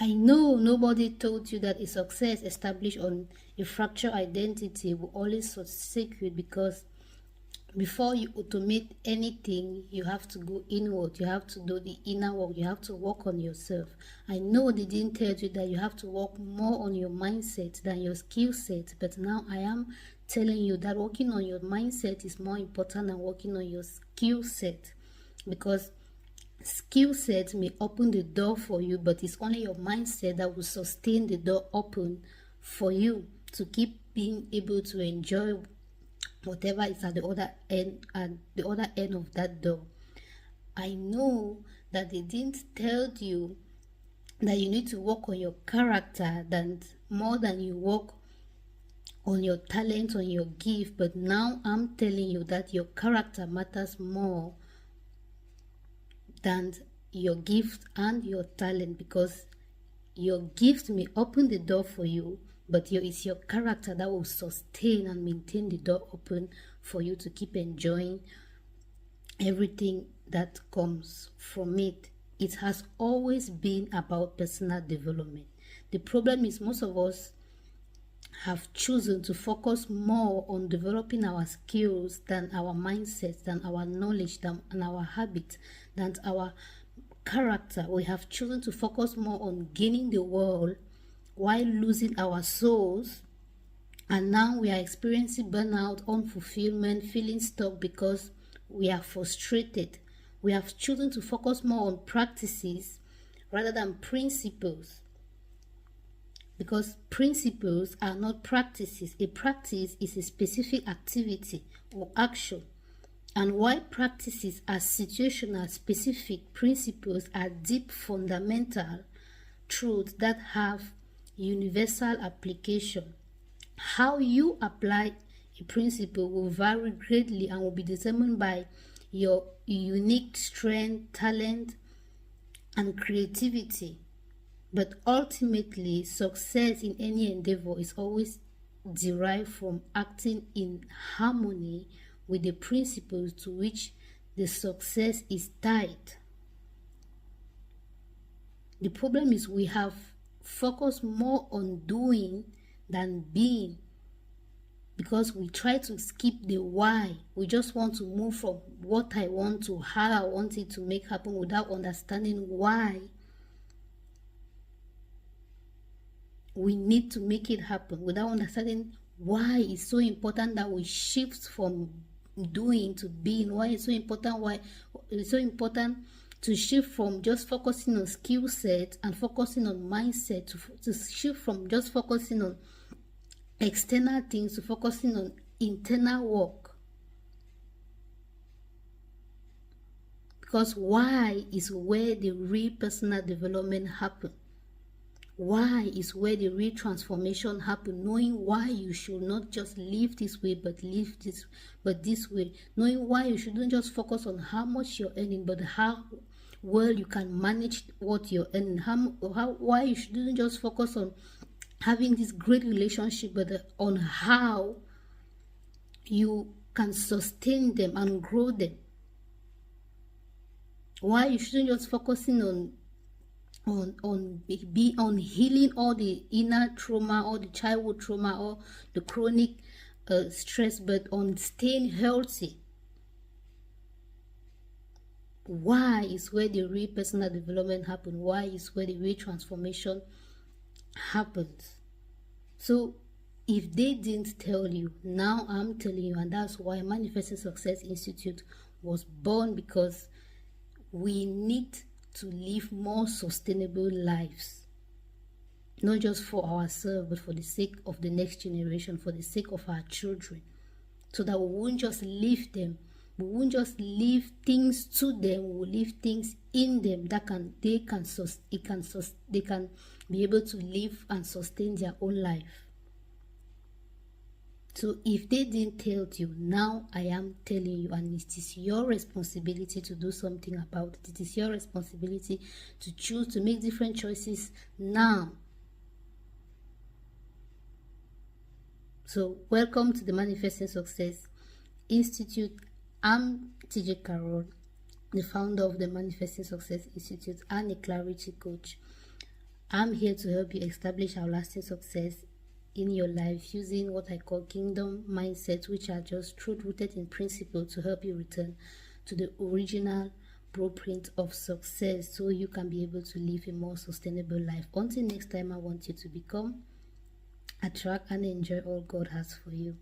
I know nobody told you that a success established on a fractured identity will always succeed, because before you automate anything, you have to go inward. You have to do the inner work. You have to work on yourself. I know they didn't tell you that you have to work more on your mindset than your skill set, but now I am telling you that working on your mindset is more important than working on your skill set, because skill set may open the door for you, but it's only your mindset that will sustain the door open for you to keep being able to enjoy whatever is at the other end of that door. I know that they didn't tell you that you need to work on your character more than you work on your talent, on your gift, but now I'm telling you that your character matters more than your gift and your talent, because your gift may open the door for you, but it's your character that will sustain and maintain the door open for you to keep enjoying everything that comes from it. It has always been about personal development. The problem is most of us have chosen to focus more on developing our skills than our mindsets, than our knowledge, than our habits, than our character. We have chosen to focus more on gaining the world while losing our souls, and now we are experiencing burnout, unfulfillment, feeling stuck because we are frustrated. We have chosen to focus more on practices rather than principles, because principles are not practices. A practice is a specific activity or action, and while practices are situational, specific, principles are deep, fundamental truths that have universal application. How you apply a principle will vary greatly and will be determined by your unique strength, talent, and creativity. But ultimately, success in any endeavor is always derived from acting in harmony with the principles to which the success is tied. The problem is we have focused more on doing than being, because we try to skip the why. We just want to move from what I want to how I want it to make happen without understanding why we need to make it happen, without understanding why it's so important that we shift from doing to being, why it's so important to shift from just focusing on skill set and focusing on mindset, to shift from just focusing on external things to focusing on internal work. Because why is where the real personal development happens. Why is where the real transformation happens. Knowing why you should not just live this way but this way. Knowing why you shouldn't just focus on how much you're earning, but how well you can manage what you're earning. Why you shouldn't just focus on having this great relationship, but on how you can sustain them and grow them. Why you shouldn't just focusing on healing all the inner trauma, all the childhood trauma, or the chronic stress, but on staying healthy. Why is where the real personal development happens. Why is where the real transformation happens. So if they didn't tell you, now I'm telling you, and that's why Manifesting Success Institute was born, because we need to live more sustainable lives, not just for ourselves, but for the sake of the next generation, for the sake of our children, so that we won't just leave them. We won't just leave things to them. We will leave things in them that they can be able to live and sustain their own life. So if they didn't tell you, now I am telling you, and it is your responsibility to do something about it. It is your responsibility to choose to make different choices now. So welcome to the Manifesting Success Institute. I'm TJ Carroll, the founder of the Manifesting Success Institute and a clarity coach. I'm here to help you establish our lasting success in your life using what I call kingdom mindsets, which are just truth rooted in principle to help you return to the original blueprint of success so you can be able to live a more sustainable life. Until next time, I want you to become, attract, and enjoy all God has for you.